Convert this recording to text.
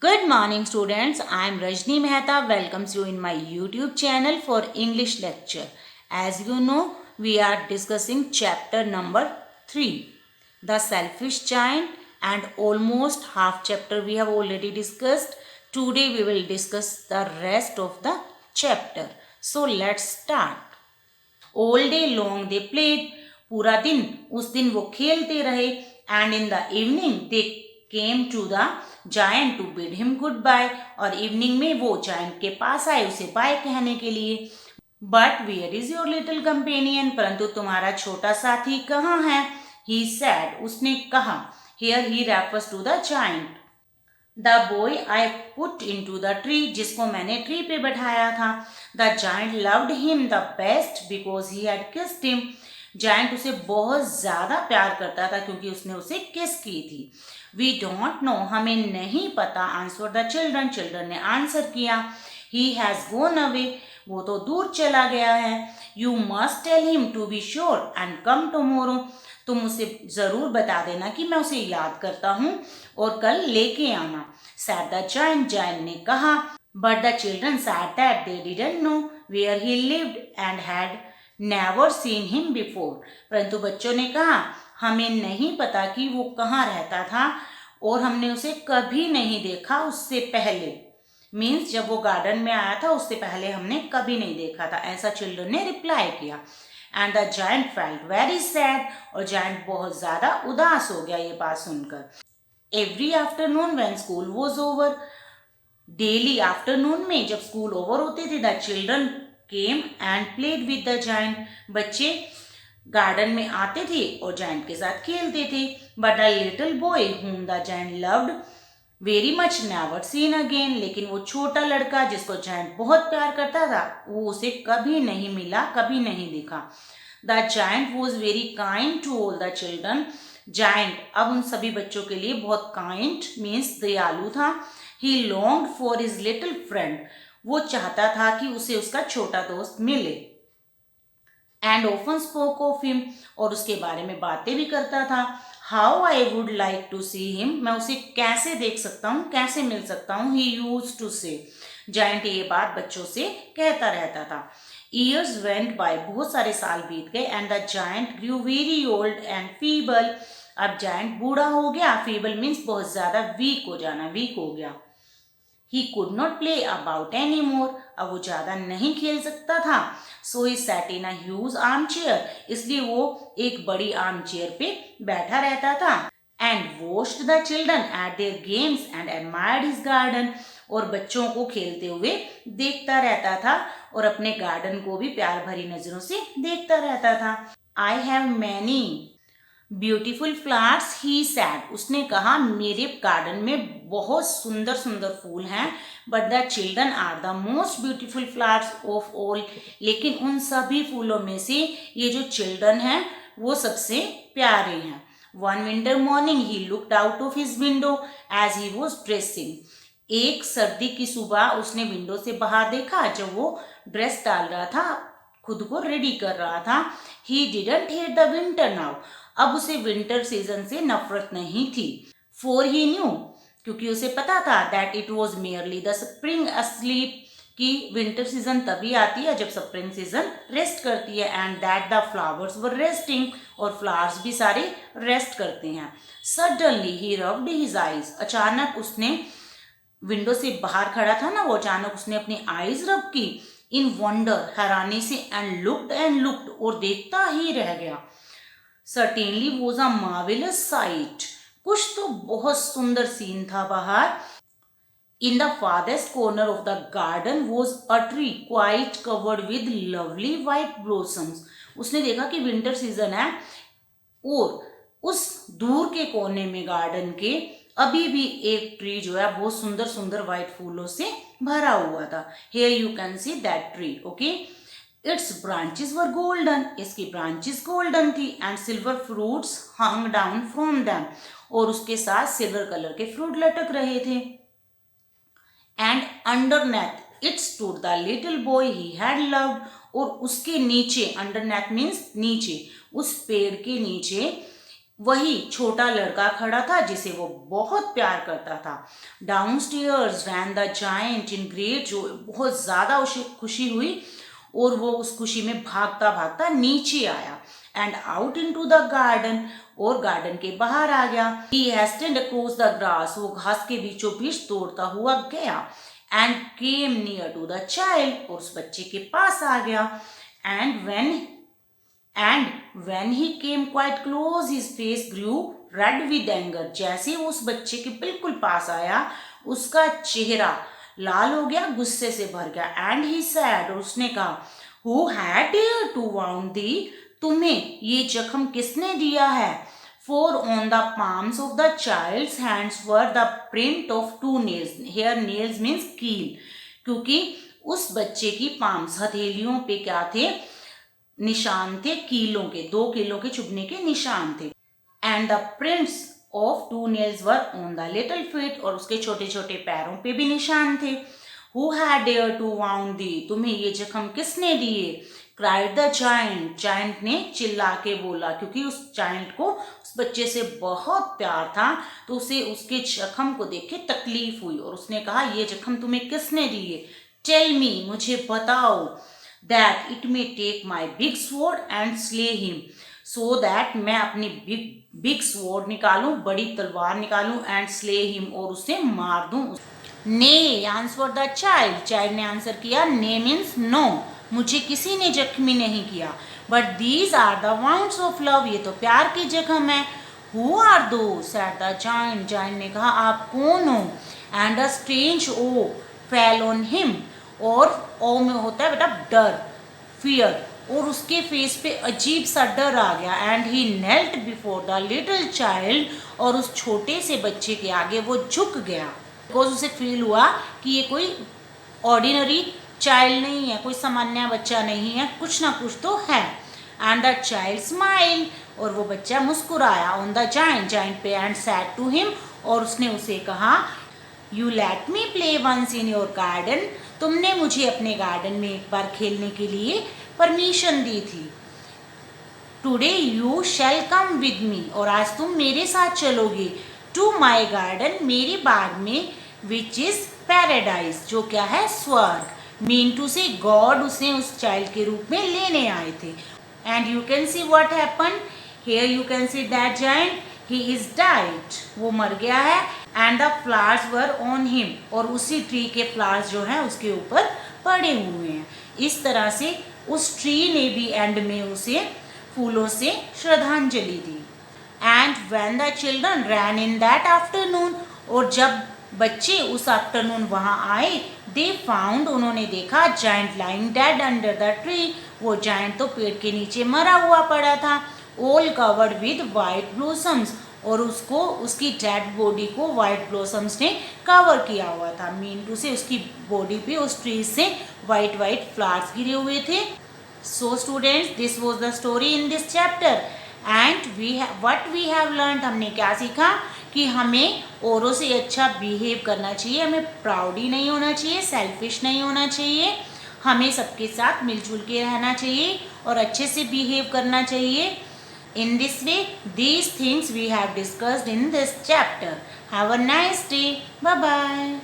Good morning, students. I am Rajni Mehta. Welcomes you in my YouTube channel for English lecture. As you know, we are discussing chapter number 3, The Selfish Giant, and almost half chapter we have already discussed. Today we will discuss the rest of the chapter. So let's start. All day long they played, पूरा दिन उस दिन वो खेलते रहे. And in the evening they came to the giant to bid him goodbye, और evening में वो जायंट के पास आए उसे बाय कहने के लिए. But where is your little companion, परंतु तुम्हारा छोटा साथी कहाँ है. ही सैड, उसने कहा. Here he refers to the giant. The boy I put into the tree, जिसको मैंने ट्री पे बैठाया था. The giant loved him the best because he had kissed him. Giant उसे बहुत ज़्यादा प्यार करता था क्योंकि उसने उसे किस की थी. वी डोंट नो, हमें नहीं पता. आंसर द चिल्ड्रन, चिल्ड्रन ने आंसर किया. ही हैज़ गोन अवे, वो तो दूर चला गया है. You must tell him to be sure and come tomorrow, तुम उसे ज़रूर बता देना कि मैं उसे याद करता हूँ और कल लेके आना. सैड द जायंट, जायंट ने कहा. But the children said that they didn't know where he lived and had never seen him before, परंतु बच्चों ने कहा हमें नहीं पता कि वो कहाँ रहता था और हमने उसे कभी नहीं देखा उससे पहले. मीन्स जब वो गार्डन में आया था उससे पहले हमने कभी नहीं देखा था, ऐसा चिल्ड्रन ने रिप्लाई किया. And the giant felt very sad, और जायंट बहुत ज़्यादा उदास हो गया ये बात सुनकर. Every afternoon when school was over, daily afternoon में जब स्कूल ओवर होते थे, the children came and played with the giant, बच्चे गार्डन में आते थे और जायंट के साथ खेलते थे. But the little boy whom the giant loved very much never seen again, लेकिन वो छोटा लड़का जिसको जायंट बहुत प्यार करता था वो उसे कभी नहीं मिला, कभी नहीं दिखा. The giant was very kind to all the children, giant अब उन सभी बच्चों के लिए बहुत काइंड मीन्स दयालु था. He longed for his little friend, वो चाहता था कि उसे उसका छोटा दोस्त मिले. And often spoke of him, और उसके बारे में बातें भी करता था. How I would like to see him, मैं उसे कैसे देख सकता हूँ, कैसे मिल सकता हूँ. ही यूज टू से, जायंट ये बात बच्चों से कहता रहता था. ईयर्स वेंट बाय, बहुत सारे साल बीत गए. And the giant grew very old and feeble, अब जायंट बूढ़ा हो गया. फीबल मीन्स बहुत ज़्यादा वीक हो जाना, वीक हो गया. He could not play about any more, अब वो ज़्यादा नहीं खेल सकता था. So he sat in a huge armchair, इसलिए वो एक बड़ी आर्म चेयर पे बैठा रहता था. And watched the children eight there games and admired his garden, और बच्चों को खेलते हुए देखता रहता था और अपने गार्डन को भी प्यार भरी नज़रों से देखता रहता था. I have many beautiful flowers, he said, उसने कहा मेरे गार्डन में बहुत सुंदर सुंदर फूल हैं. But the children are the most beautiful flowers of all, लेकिन उन सभी फूलों में से ये जो चिल्ड्रन हैं वो सबसे प्यारे हैं. One winter morning he looked out of his window as he was dressing, एक सर्दी की सुबह उसने विंडो से बाहर देखा जब वो ड्रेस डाल रहा था, खुद को रेडी कर रहा था. He didn't hate the winter now, अब उसे विंटर सीजन से नफरत नहीं थी. फॉर ही न्यू, क्योंकि उसे पता था that it was merely the spring asleep, कि विंटर सीजन तभी आती है जब स्प्रिंग सीजन रेस्ट करती है. And that the flowers were resting, और फ्लावर्स भी सारे रेस्ट करते हैं. सडनली ही रब्ड हिज आईज, अचानक उसने विंडो से बाहर खड़ा था ना वो, अचानक उसने अपनी आईज रब की. इन वंडर, हैरानी से. एंड लुक्ड, और देखता ही रह गया. Certainly was a marvellous sight, कुछ तो बहुत सुंदर सीन था बाहर. In the forest corner of the garden was a tree quite covered with lovely white blossoms, उसने देखा कि विंटर सीजन है और उस दूर के कोने में गार्डन के अभी भी एक ट्री जो है बहुत सुंदर सुंदर वाइट फूलों से भरा हुआ था. Here you can see that tree, okay. It's branches were golden, इसकी ब्रांचेस गोल्डन थी. And silver fruits hung down from them, और उसके साथ सिल्वर कलर के फ्रूट लटक रहे थे. And underneath it stood the little boy he had loved, और उसके नीचे, अंडरनेथ मीन्स नीचे, उस पेड़ के नीचे वही छोटा लड़का खड़ा था जिसे वो बहुत प्यार करता था। Down stairs rain the giant in great जो बहुत ज्यादा उसे खुशी हुई और वो उस खुशी में भागता भागता नीचे आया and out into the garden और गार्डन के बाहर आ गया। He hasted across the grass वो घास के बीचों बीच दौड़ता हुआ गया and came near to the child और उस बच्चे के पास आ गया and when he came quite close his face grew red with anger जैसे वो उस बच्चे के बिल्कुल पास आया उसका चेहरा लाल हो गया गुस्से से भर गया एंड ही said और उसने कहा who had dared to wound thee तुम्हें ये जख्म किसने दिया है for on the palms of the child's hands were the print of two nails here nails means कील क्योंकि उस बच्चे की पाम्स हथेलियों पे क्या थे निशान थे कीलों के 2 कीलों के चुभने के निशान थे and the prints of 2 nails were on the little feet और उसके छोटे छोटे पैरों पे भी निशान थे who had dare to wound thee तुम्हें ये जख्म किसने दिए क्राइड द जायंट ने चिल्ला के बोला क्योंकि उस जायंट को उस बच्चे से बहुत प्यार था तो उसे उसके जख्म को देख के तकलीफ हुई और उसने कहा ये जख्म तुम्हें किसने दिए टेल मी मुझे बताओ that it may take my big sword and slay him so that मैं अपनी big sword निकालूं बड़ी तलवार निकालूं and slay him और उसे मार दूं nay answered the child ने आंसर किया nay means no मुझे किसी ने जख्मी नहीं किया but these are the wounds of love ये तो प्यार की जख्म है who are those said the giant ने कहा आप कौन हो and a strange awe fell on him और ओ में होता है बेटा डर फियर और उसके फेस पे अजीब सा डर आ गया and he knelt before the little child और उस छोटे से बच्चे के आगे वो झुक गया बिकॉज उसे फील हुआ कि ये कोई ऑर्डिनरी चाइल्ड नहीं है कोई सामान्य बच्चा नहीं है कुछ ना कुछ तो है एंड द चाइल्ड स्माइल और वो बच्चा मुस्कुराया ऑन द जायंट पे एंड सैड टू हिम और उसने उसे कहा you let me play once in your garden तुमने मुझे अपने गार्डन में एक बार खेलने के लिए परमिशन दी थी today you shall come with me और आज तुम मेरे साथ चलोगे टू माई गार्डन मेरे बाग में विच इज पैराडाइज जो क्या है स्वर्ग मीन टू से गॉड उसे उस चाइल्ड के रूप में लेने आए थे and you can see what happen here you can see that giant he is died वो मर गया है and the flowers were on him और उसी ट्री के फ्लावर्स जो हैं उसके ऊपर पड़े हुए हैं इस तरह से उस ट्री ने भी एंड में उसे फूलों से श्रद्धांजलि दी and when the children ran in that afternoon और जब बच्चे उस आफ्टरनून वहाँ आए दे फाउंड उन्होंने देखा giant lying dead under the tree वो जायंट तो पेड़ के नीचे मरा हुआ पड़ा था all covered with white blossoms और उसको उसकी डेड बॉडी को वाइट ब्लॉसम्स ने कवर किया हुआ था मीन टू से उसकी बॉडी पे उस ट्री से वाइट फ्लावर्स गिरे हुए थे so students this was the story in this chapter and what we have learned हमने क्या सीखा कि हमें औरों से अच्छा बिहेव करना चाहिए हमें प्राउडी नहीं होना चाहिए सेल्फिश नहीं होना चाहिए हमें सबके साथ मिलजुल के रहना चाहिए और अच्छे से बिहेव करना चाहिए In this way, these things we have discussed in this chapter. Have a nice day. Bye-bye.